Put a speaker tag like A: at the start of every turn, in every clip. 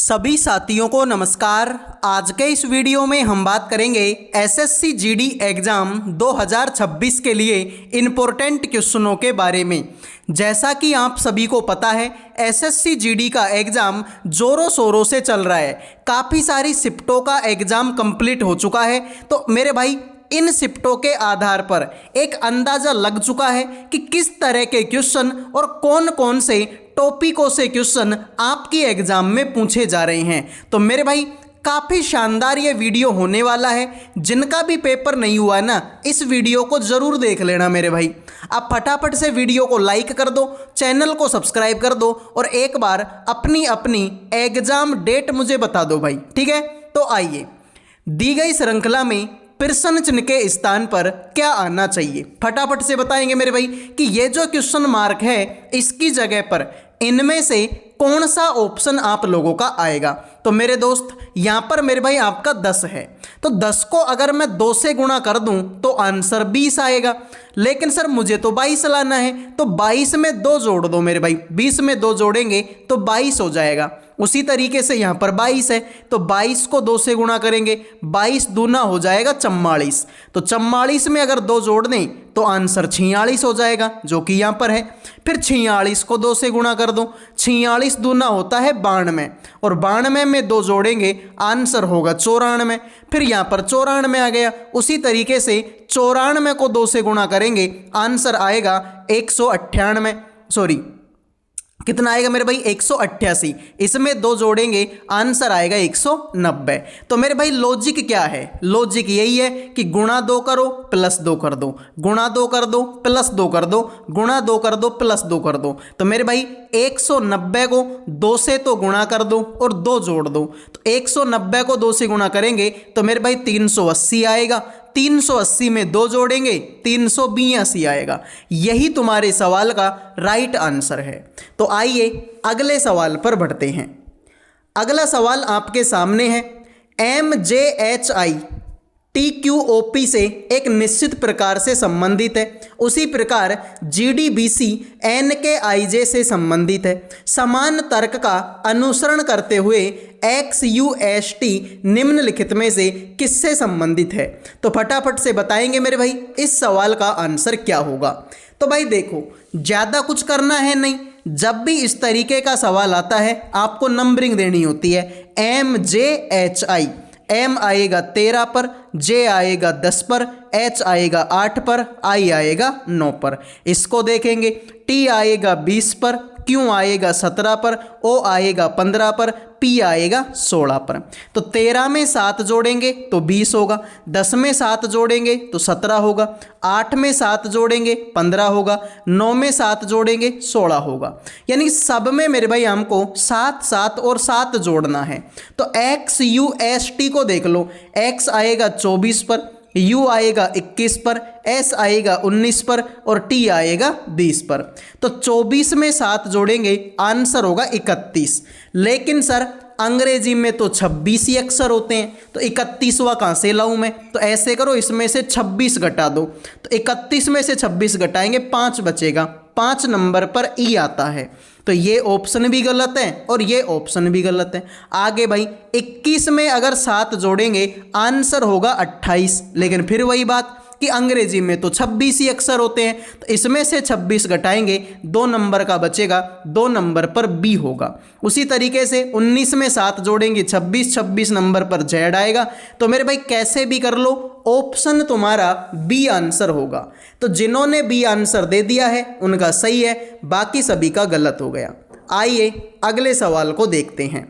A: सभी साथियों को नमस्कार। आज के इस वीडियो में हम बात करेंगे एसएससी जीडी एग्ज़ाम 2026 के लिए इम्पोर्टेंट क्वेश्चनों के बारे में। जैसा कि आप सभी को पता है, एसएससी जीडी का एग्ज़ाम ज़ोरों शोरों से चल रहा है। काफ़ी सारी शिफ्टों का एग्ज़ाम कंप्लीट हो चुका है। तो मेरे भाई, इन शिफ्टों के आधार पर एक अंदाज़ा लग चुका है कि किस तरह के क्वेश्चन और कौन कौन से टॉपिकों से क्वेश्चन आपकी एग्ज़ाम में पूछे जा रहे हैं। तो मेरे भाई, काफ़ी शानदार ये वीडियो होने वाला है। जिनका भी पेपर नहीं हुआ है ना, इस वीडियो को ज़रूर देख लेना मेरे भाई। आप फटाफट से वीडियो को लाइक कर दो, चैनल को सब्सक्राइब कर दो और एक बार अपनी अपनी एग्ज़ाम डेट मुझे बता दो भाई, ठीक है। तो आइए, दी गई श्रृंखला में प्रश्न चिन्ह के स्थान पर क्या आना चाहिए, फटाफट से बताएंगे मेरे भाई कि ये जो क्वेश्चन मार्क है, इसकी जगह पर इनमें से कौन सा ऑप्शन आप लोगों का आएगा। तो मेरे दोस्त, यहाँ पर मेरे भाई आपका 10 है, तो 10 को अगर मैं 2 से गुणा कर दूं तो आंसर 20 आएगा। लेकिन सर मुझे तो 22 लाना है, तो 22 में 2 जोड़ दो मेरे भाई। 20 में 2 जोड़ेंगे तो 22 हो जाएगा। उसी तरीके से यहाँ पर 22 है, तो 22 को 2 से गुणा करेंगे, 22 दूना हो जाएगा 44। तो 44 में अगर 2 जोड़ दें तो आंसर 46 हो जाएगा, जो कि यहाँ पर है। फिर 46 को 2 से गुणा कर दो, 46 दूना होता है 92 और 92 में 2 जोड़ेंगे, आंसर होगा 94। फिर यहाँ पर 94 आ गया। उसी तरीके से 94 को 2 से गुणा करेंगे, आंसर आएगा 198। सॉरी, कितना आएगा मेरे भाई? 188। इसमें 2 जोड़ेंगे, आंसर आएगा 190। तो मेरे भाई लॉजिक क्या है? लॉजिक यही है कि गुणा 2 करो प्लस 2 कर दो, गुणा 2 कर दो प्लस 2 कर दो, गुणा 2 कर दो प्लस 2 कर दो। तो मेरे भाई 190 को 2 से तो गुणा कर दो और 2 जोड़ दो। तो 190 को 2 से गुणा करेंगे तो मेरे भाई 380 आएगा। 380 में 2 जोड़ेंगे, 382 आएगा। यही तुम्हारे सवाल का राइट आंसर है। तो आइए अगले सवाल पर बढ़ते हैं। अगला सवाल आपके सामने है। MJHI TQOP से एक निश्चित प्रकार से संबंधित है, उसी प्रकार GDBC NKIJ से संबंधित है। समान तर्क का अनुसरण करते हुए XUST निम्नलिखित में से किससे संबंधित है? तो फटाफट से बताएंगे मेरे भाई, इस सवाल का आंसर क्या होगा। तो भाई देखो, ज़्यादा कुछ करना है नहीं। जब भी इस तरीके का सवाल आता है, आपको नंबरिंग देनी होती है। MJHI, M आएगा 13 पर, J आएगा 10 पर, H आएगा 8 पर, I आएगा 9 पर। इसको देखेंगे, T आएगा 20 पर, Q आएगा 17 पर, O आएगा 15 पर, P आएगा 16 पर। तो 13 में 7 जोड़ेंगे तो 20 होगा, 10 में 7 जोड़ेंगे तो 17 होगा, 8 में 7 जोड़ेंगे 15 होगा, 9 में 7 जोड़ेंगे 16 होगा। यानी सब में मेरे भाई हमको 7 7 और 7 जोड़ना है। तो XUST को देख लो, X आएगा 24 पर, U आएगा 21 पर, S आएगा 19 पर और T आएगा 20 पर। तो 24 में 7 जोड़ेंगे, आंसर होगा 31। लेकिन सर अंग्रेजी में तो 26 ही अक्षर होते हैं, तो 31वां कहाँ से लाऊं मैं? तो ऐसे करो, इसमें से 26 घटा दो। तो 31 में से 26 घटाएंगे, 5 बचेगा। 5 नंबर पर ई आता है। तो ये ऑप्शन भी गलत है और ये ऑप्शन भी गलत है। आगे भाई, 21 में अगर 7 जोड़ेंगे, आंसर होगा 28। लेकिन फिर वही बात कि अंग्रेजी में तो 26 ही अक्षर होते हैं, तो इसमें से 26 घटाएंगे, 2 नंबर का बचेगा, 2 नंबर पर बी होगा। उसी तरीके से 19 में 7 जोड़ेंगे, 26, 26 नंबर पर जेड आएगा। तो मेरे भाई कैसे भी कर लो, ऑप्शन तुम्हारा बी आंसर होगा। तो जिन्होंने बी आंसर दे दिया है उनका सही है, बाकी सभी का गलत हो गया। आइए अगले सवाल को देखते हैं।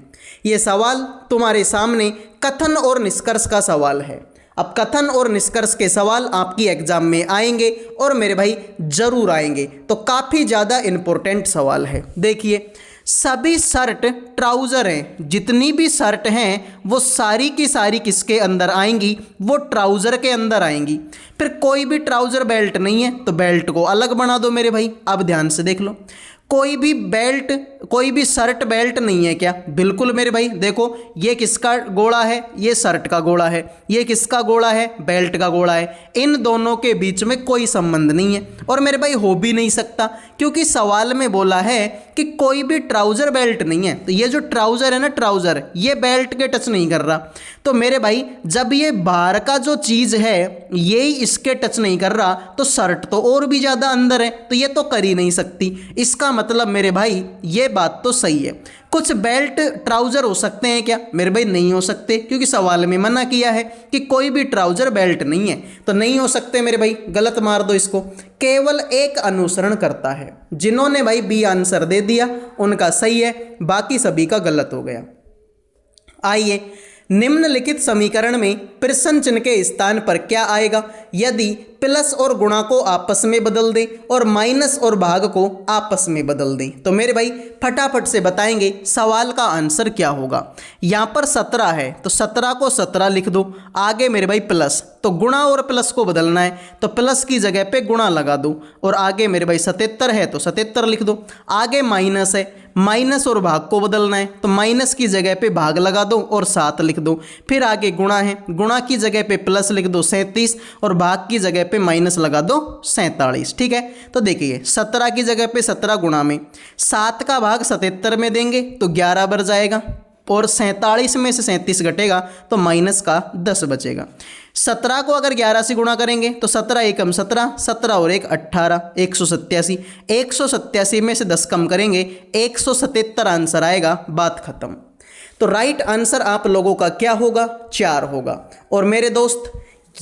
A: ये सवाल तुम्हारे सामने कथन और निष्कर्ष का सवाल है। अब कथन और निष्कर्ष के सवाल आपकी एग्जाम में आएंगे और मेरे भाई जरूर आएंगे, तो काफ़ी ज़्यादा इम्पोर्टेंट सवाल है। देखिए, सभी शर्ट ट्राउज़र हैं, जितनी भी शर्ट हैं वो सारी की सारी किसके अंदर आएंगी? वो ट्राउज़र के अंदर आएंगी। फिर कोई भी ट्राउज़र बेल्ट नहीं है तो बेल्ट को अलग बना दो मेरे भाई। अब ध्यान से देख लो, कोई भी बेल्ट, कोई भी शर्ट बेल्ट नहीं है क्या? बिल्कुल मेरे भाई, देखो ये किसका गोला है? ये शर्ट का गोला है। ये किसका गोला है? बेल्ट का गोला है। इन दोनों के बीच में कोई संबंध नहीं है और मेरे भाई हो भी नहीं सकता, क्योंकि सवाल में बोला है कि कोई भी ट्राउजर बेल्ट नहीं है। तो ये जो ट्राउजर है ना, ट्राउजर, ये बेल्ट के टच नहीं कर रहा। तो मेरे भाई जब ये बाहर का जो चीज़ है यही इसके टच नहीं कर रहा, तो शर्ट तो और भी ज़्यादा अंदर है, तो ये तो कर ही नहीं सकती। इसका मतलब मेरे भाई ये बात तो सही है। कुछ बेल्ट ट्राउजर हो सकते हैं क्या? मेरे भाई नहीं हो सकते, क्योंकि सवाल में मना किया है कि कोई भी ट्राउजर बेल्ट नहीं है, तो नहीं हो सकते मेरे भाई, गलत मार दो इसको। केवल एक अनुसरण करता है। जिन्होंने भाई बी आंसर दे दिया उनका सही है, बाकी सभी का गलत हो गया। आइए, निम्नलिखित समीकरण में प्रश्न चिन्ह के स्थान पर क्या आएगा यदि प्लस और गुणा को आपस में बदल दें और माइनस और भाग को आपस में बदल दें? तो मेरे भाई फटाफट से बताएंगे सवाल का आंसर क्या होगा। यहाँ पर 17 है तो 17 को 17 लिख दो, आगे मेरे भाई प्लस, तो गुणा और प्लस को बदलना है तो प्लस की जगह पे गुणा लगा दो, और आगे मेरे भाई 77 है तो 77 लिख दो। आगे माइनस है, माइनस और भाग को बदलना है तो माइनस की जगह पे भाग लगा दो और 7 लिख दो। फिर आगे गुणा है, गुणा की जगह पे प्लस लिख दो 37 और भाग की जगह पे माइनस लगा दो 47। ठीक है, तो देखिए 17 की जगह पे 17 गुणा में 7 का भाग 77 में देंगे तो 11 बढ़ जाएगा, और 47 में से 37 घटेगा तो माइनस का 10 बचेगा। 17 को अगर 11 से गुणा करेंगे तो 17 एकम 17, 17 और 1 18, 187। 187 में से 10 कम करेंगे 177 आंसर आएगा, बात खत्म। तो राइट आंसर आप लोगों का क्या होगा? 4 होगा। और मेरे दोस्त,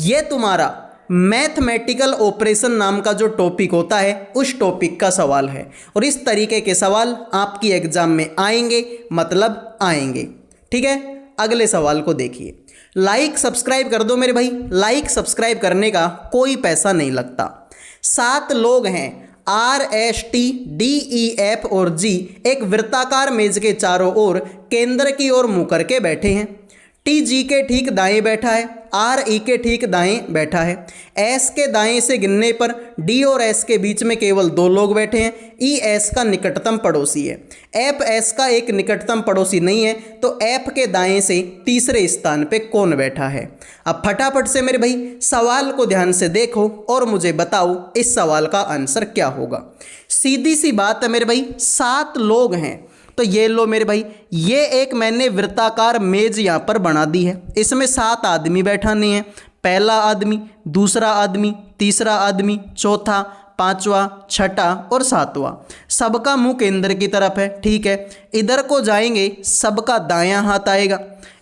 A: ये तुम्हारा मैथमेटिकल ऑपरेशन नाम का जो टॉपिक होता है उस टॉपिक का सवाल है, और इस तरीके के सवाल आपकी एग्जाम में आएंगे, मतलब आएंगे। ठीक है, अगले सवाल को देखिए। लाइक सब्सक्राइब कर दो मेरे भाई, लाइक सब्सक्राइब करने का कोई पैसा नहीं लगता। 7 लोग हैं, R, S, T, D, E, F और G एक वृत्ताकार मेज के चारों ओर केंद्र की ओर मुंह करके बैठे हैं। T G के ठीक दाएं बैठा है, R E के ठीक दाएं बैठा है। S के दाएं से गिनने पर D और S के बीच में केवल 2 लोग बैठे हैं। E S का निकटतम पड़ोसी है। F S का एक निकटतम पड़ोसी नहीं है, तो F के दाएं से तीसरे स्थान पे कौन बैठा है? अब फटाफट से मेरे भाई सवाल को ध्यान से देखो और मुझे बताओ इस सवाल का आंसर क्या होगा। सीधी सी बात है मेरे भाई, 7 लोग हैं, तो ये लो मेरे भाई, ये एक मैंने वृत्ताकार मेज यहाँ पर बना दी है। इसमें 7 आदमी बैठाने हैं, पहला आदमी, दूसरा आदमी, तीसरा आदमी, चौथा, पांचवा, छठा और सातवां। सबका मुंह केंद्र की तरफ है। ठीक है, इधर को जाएंगे सबका दायां हाथ आएगा,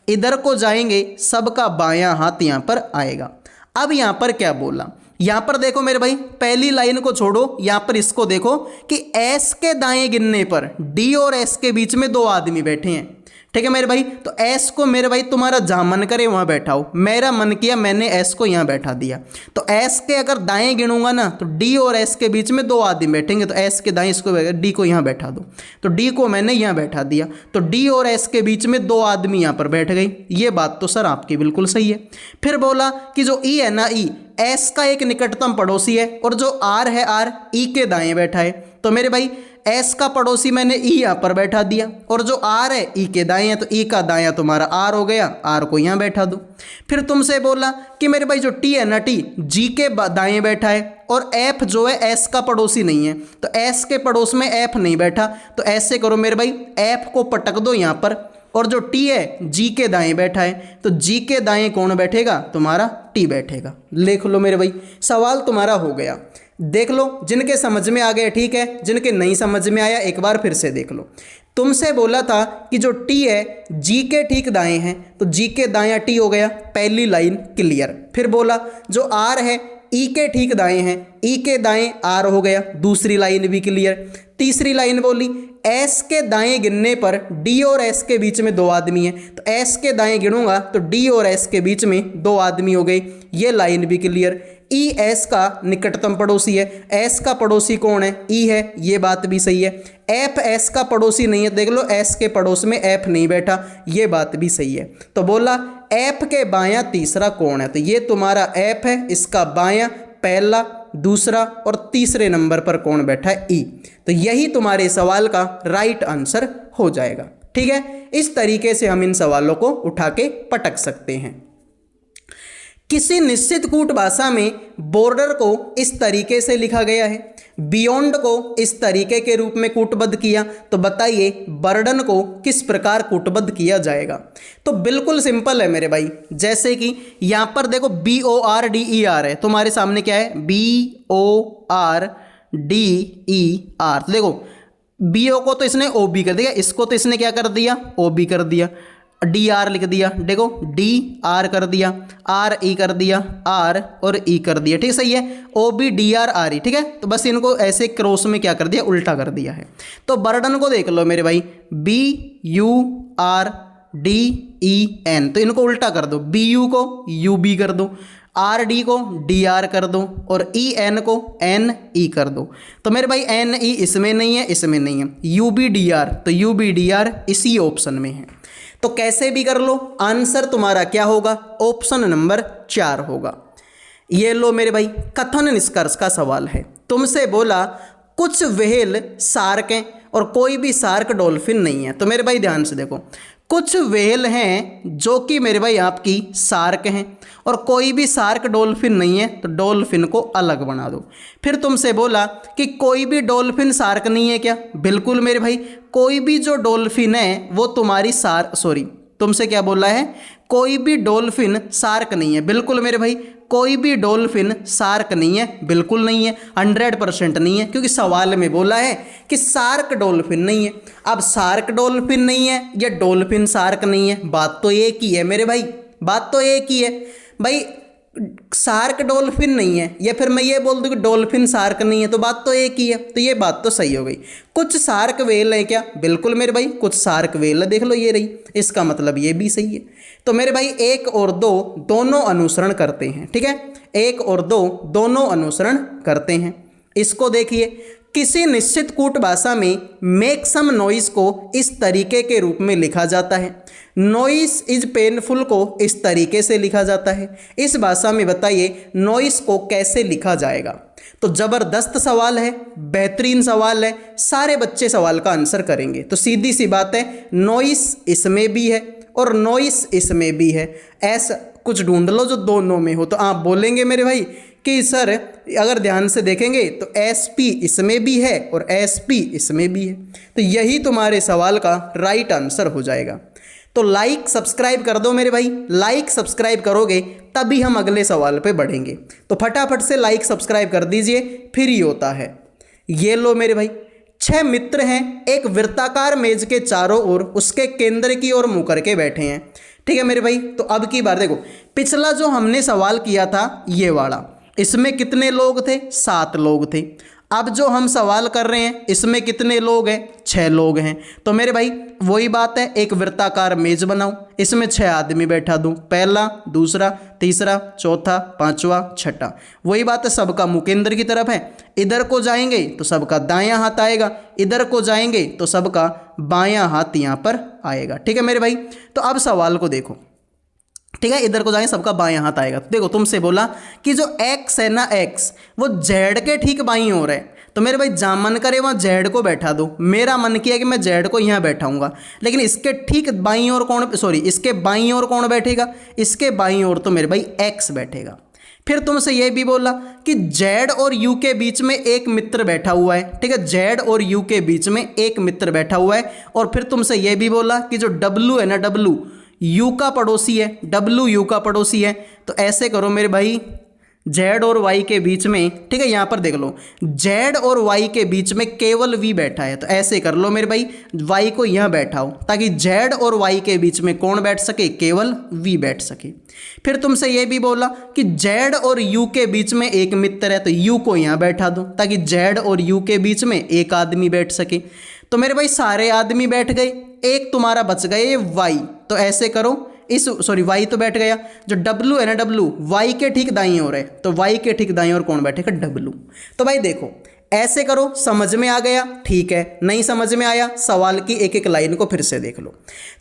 A: इधर को जाएंगे सबका बायां हाथ यहाँ पर आएगा। अब यहाँ पर क्या बोला, यहाँ पर देखो मेरे भाई, पहली लाइन को छोड़ो, यहाँ पर इसको देखो कि S के दाएं गिनने पर D और S के बीच में 2 आदमी बैठे हैं। ठीक है मेरे भाई, तो S को मेरे भाई तुम्हारा जहाँ मन करे वहाँ बैठाओ। मेरा मन किया, मैंने S को यहाँ बैठा दिया। तो S के अगर दाएं गिनूंगा ना तो D और S के बीच में 2 आदमी बैठेंगे, तो S के दाएं इसको D को यहाँ बैठा दो, तो D को मैंने यहाँ बैठा दिया, तो D और S के बीच में 2 आदमी यहाँ पर बैठ गई। ये बात तो सर आपकी बिल्कुल सही है। फिर बोला कि जो E है ना, E S का एक निकटतम पड़ोसी है, और जो R है, R E के दाएं बैठा है। तो मेरे भाई S का पड़ोसी मैंने E यहाँ पर बैठा दिया, और जो R है E के दाएं है, तो E का दायां तुम्हारा R हो गया, R को यहाँ बैठा दो। फिर तुमसे बोला कि मेरे भाई जो T है ना, T G के दाएं बैठा है, और F जो है S का पड़ोसी नहीं है, तो S के पड़ोस में F नहीं बैठा। तो ऐसे करो मेरे भाई, F को पटक दो यहाँ पर, और जो T है G के दाएं बैठा है, तो G के दाएं कौन बैठेगा? तुम्हारा T बैठेगा। लिख लो मेरे भाई, सवाल तुम्हारा हो गया। देख लो जिनके समझ में आ गए ठीक है, जिनके नहीं समझ में आया एक बार फिर से देख लो। तुमसे बोला था कि जो T है G के ठीक दाएं है, तो G के दायां T हो गया, पहली लाइन क्लियर। फिर बोला जो R है E के ठीक दाएं हैं, E के दाएं R हो गया, दूसरी लाइन भी क्लियर। तीसरी लाइन बोली S के दाएं गिनने पर D और S के बीच में 2 आदमी हैं, तो S के दाएं गिनूंगा तो D और S के बीच में 2 आदमी हो गए, ये लाइन भी क्लियर। E S का निकटतम पड़ोसी है, S का पड़ोसी कौन है? E है, ये बात भी सही है। F S का पड़ोसी नहीं है, देख लो S के पड़ोस में F नहीं बैठा, ये बात भी सही है। तो बोला F के बायां तीसरा कौन है? तो ये तुम्हारा F है, इसका बायां पहला, दूसरा और तीसरे नंबर पर कौन बैठा है, ई। तो यही तुम्हारे सवाल का राइट आंसर हो जाएगा। ठीक है, इस तरीके से हम इन सवालों को उठा के पटक सकते हैं। किसी निश्चित कूट भाषा में बॉर्डर को इस तरीके से लिखा गया है, बियॉन्ड को इस तरीके के रूप में कूटबद्ध किया, तो बताइए बर्डन को किस प्रकार कूटबद्ध किया जाएगा। तो बिल्कुल सिंपल है मेरे भाई, जैसे कि यहाँ पर देखो BORDER है, तुम्हारे सामने क्या है BORDER। तो देखो BO को तो इसने OB कर दिया, इसको तो इसने क्या कर दिया OB कर दिया, DR लिख दिया, देखो DR कर दिया, RE कर दिया, R और E कर दिया। ठीक सही है, OBDR RE। ठीक है, तो बस इनको ऐसे क्रॉस में क्या कर दिया, उल्टा कर दिया है। तो बर्डन को देख लो मेरे भाई BURDEN, तो इनको उल्टा कर दो, BU को UB कर दो, RD को DR कर दो और EN को NE कर दो। तो मेरे भाई NE इसमें नहीं है, इसमें नहीं है, UBDR, तो UBDR इसी ऑप्शन में है। तो कैसे भी कर लो, आंसर तुम्हारा क्या होगा, ऑप्शन नंबर 4 होगा। ये लो मेरे भाई, कथन निष्कर्ष का सवाल है। तुमसे बोला कुछ व्हेल शार्क हैं और कोई भी शार्क डॉल्फिन नहीं है। तो मेरे भाई ध्यान से देखो, कुछ व्हेल हैं जो कि मेरे भाई आपकी शार्क हैं और कोई भी शार्क डॉल्फिन नहीं है, तो डॉल्फिन को अलग बना दो। फिर तुमसे बोला कि कोई भी डॉल्फिन शार्क नहीं है क्या, बिल्कुल मेरे भाई, कोई भी जो डॉल्फिन है वो तुम्हारी तुमसे क्या बोला है, कोई भी डॉल्फिन शार्क नहीं है, बिल्कुल मेरे भाई, कोई भी डॉल्फिन शार्क नहीं है, बिल्कुल नहीं है, 100% नहीं है, क्योंकि सवाल में बोला है कि शार्क डॉल्फिन नहीं है। अब शार्क डॉल्फिन नहीं है या डॉल्फिन शार्क नहीं है, बात तो एक ही है मेरे भाई, बात तो एक ही है भाई। शार्क डॉल्फिन नहीं है या फिर मैं ये बोल दूं कि डॉल्फिन शार्क नहीं है, तो बात तो एक ही है, तो ये बात तो सही हो गई। कुछ शार्क वेल है क्या, बिल्कुल मेरे भाई, कुछ शार्क वेल है, देख लो ये रही, इसका मतलब ये भी सही है। तो मेरे भाई 1 और 2 दोनों अनुसरण करते हैं। ठीक है, 1 और 2 दोनों अनुसरण करते हैं। इसको देखिए, किसी निश्चित कूट भाषा में मेक सम नॉइस को इस तरीके के रूप में लिखा जाता है, नॉइस इज पेनफुल को इस तरीके से लिखा जाता है। इस भाषा में बताइए नॉइस को कैसे लिखा जाएगा। तो जबरदस्त सवाल है, बेहतरीन सवाल है, सारे बच्चे सवाल का आंसर करेंगे। तो सीधी सी बात है, नॉइस इसमें भी है और नॉइस इसमें भी है, ऐसा कुछ ढूंढ लो जो दोनों में हो। तो आप बोलेंगे मेरे भाई कि सर अगर ध्यान से देखेंगे तो SP इसमें भी है और SP इसमें भी है, तो यही तुम्हारे सवाल का राइट आंसर हो जाएगा। तो लाइक सब्सक्राइब कर दो मेरे भाई, लाइक सब्सक्राइब करोगे तभी हम अगले सवाल पे बढ़ेंगे। तो फटाफट से लाइक सब्सक्राइब कर दीजिए, फिर ही होता है। ये लो मेरे भाई, 6 मित्र हैं, एक वृत्ताकार मेज के चारों ओर उसके केंद्र की ओर मुंह करके बैठे हैं। ठीक है मेरे भाई, तो अब की बार देखो, पिछला जो हमने सवाल किया था ये वाला, इसमें कितने लोग थे, 7 लोग थे। अब जो हम सवाल कर रहे हैं इसमें कितने लोग हैं, 6 लोग हैं। तो मेरे भाई वही बात है, एक वृत्ताकार मेज बनाऊं, इसमें 6 आदमी बैठा दूं, पहला, दूसरा, तीसरा, चौथा, पांचवा, छठा। वही बात है, सबका मुंह केंद्र की तरफ है, इधर को जाएंगे तो सबका दायां हाथ आएगा, इधर को जाएंगे तो सबका बायां हाथ यहाँ पर आएगा। ठीक है मेरे भाई, तो अब सवाल को देखो। ठीक है, इधर को जाएंगे सबका बायां हाथ आएगा। तो देखो तुमसे बोला कि जो x है ना, x वो z के ठीक बाईं ओर है। तो मेरे भाई जहाँ मन करे वहाँ z को बैठा दो। मेरा मन किया कि मैं z को यहाँ बैठाऊंगा, लेकिन इसके ठीक बाईं ओर इसके बाईं ओर कौन बैठेगा, इसके बाईं ओर तो मेरे भाई x बैठेगा। फिर तुमसे ये भी बोला कि z और u के बीच में एक मित्र बैठा हुआ है। ठीक है, z और u के बीच में एक मित्र बैठा हुआ है। और फिर तुमसे ये भी बोला कि जो w है ना, w u का पड़ोसी है, w u का पड़ोसी है। तो ऐसे करो मेरे भाई, z और y के बीच में, ठीक है, यहाँ पर देख लो, z और y के बीच में केवल v बैठा है। तो ऐसे कर लो मेरे भाई, y को यहाँ बैठाओ ताकि z और y के बीच में कौन बैठ सके, केवल v बैठ सके। फिर तुमसे ये भी बोला कि z और u के बीच में एक मित्र है, तो u को यहाँ बैठा दो ताकि z और u के बीच में एक आदमी बैठ सके। तो मेरे भाई सारे आदमी बैठ गए, एक तुम्हारा बच गए ये y। तो ऐसे करो, y तो बैठ गया, जो w है ना, w y के ठीक दाईं ओर है, तो y के ठीक दाईं ओर कौन बैठेगा, w। तो भाई देखो, ऐसे करो, समझ में आ गया ठीक है, नहीं समझ में आया सवाल की एक एक लाइन को फिर से देख लो।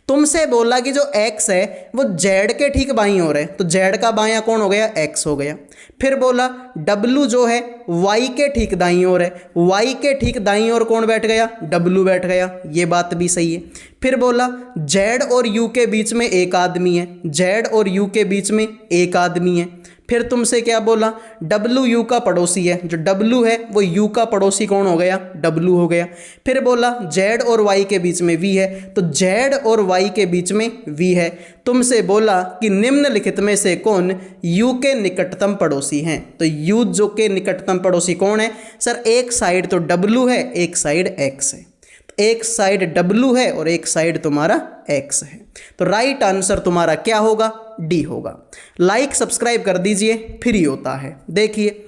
A: तुमसे बोला कि जो x है वो z के ठीक बाईं ओर है, तो z का बायां कौन हो गया, x हो गया। फिर बोला w जो है y के ठीक दाईं ओर है, y के ठीक दाईं ओर कौन बैठ गया, w बैठ गया, ये बात भी सही है। फिर बोला z और u के बीच में एक आदमी है, z और u के बीच में एक आदमी है। फिर तुमसे क्या बोला, W U का पड़ोसी है, जो W है वो U का पड़ोसी कौन हो गया, W हो गया। फिर बोला Z और Y के बीच में V है, तो Z और Y के बीच में V है। तुमसे बोला कि निम्नलिखित में से कौन U के निकटतम पड़ोसी हैं, तो U जो के निकटतम पड़ोसी कौन है, सर एक साइड तो W है, एक साइड X है। एक साइड W है और एक साइड तुम्हारा X है, तो राइट आंसर तुम्हारा क्या होगा, डी होगा। लाइक सब्सक्राइब कर दीजिए, फ्री होता है। देखिए,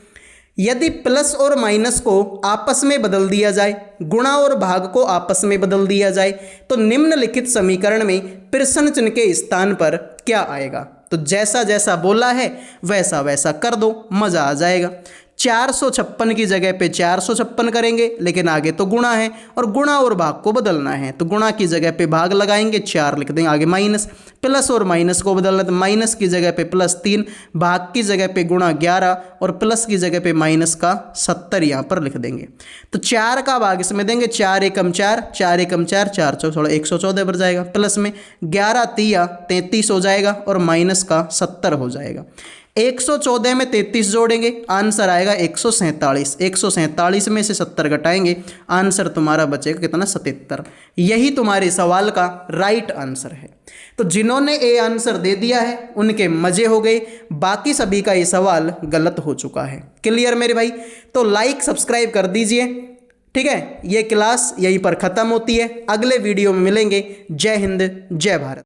A: यदि प्लस और माइनस को आपस में बदल दिया जाए, गुणा और भाग को आपस में बदल दिया जाए, तो निम्नलिखित समीकरण में प्रश्न चिन्ह के स्थान पर क्या आएगा। तो जैसा जैसा बोला है वैसा वैसा कर दो, मज़ा आ जाएगा। 456 की जगह पे 456 करेंगे, लेकिन आगे तो गुणा है और गुणा और भाग को बदलना है, तो गुणा की जगह पे भाग लगाएंगे, 4 लिख देंगे, आगे माइनस। प्लस और माइनस को बदलना, तो माइनस की जगह पे +3, भाग की जगह पे गुणा 11 और प्लस की जगह पे माइनस का 70 यहाँ पर लिख देंगे। तो 4 का भाग इसमें देंगे, 4 एकम 4, 4 एकम 4, 4 चौ 114 पर जाएगा, प्लस में 11 तिया 33 हो जाएगा और माइनस का 70 हो जाएगा। 114 में 33 जोड़ेंगे, आंसर आएगा 147। 147 में से 70 घटाएंगे, आंसर तुम्हारा बचेगा कितना, 77। यही तुम्हारे सवाल का राइट आंसर है। तो जिन्होंने ए आंसर दे दिया है उनके मजे हो गए, बाकी सभी का ये सवाल गलत हो चुका है। क्लियर मेरे भाई, तो लाइक सब्सक्राइब कर दीजिए, ठीक है। ये क्लास यहीं पर ख़त्म होती है, अगले वीडियो में मिलेंगे। जय हिंद, जय भारत।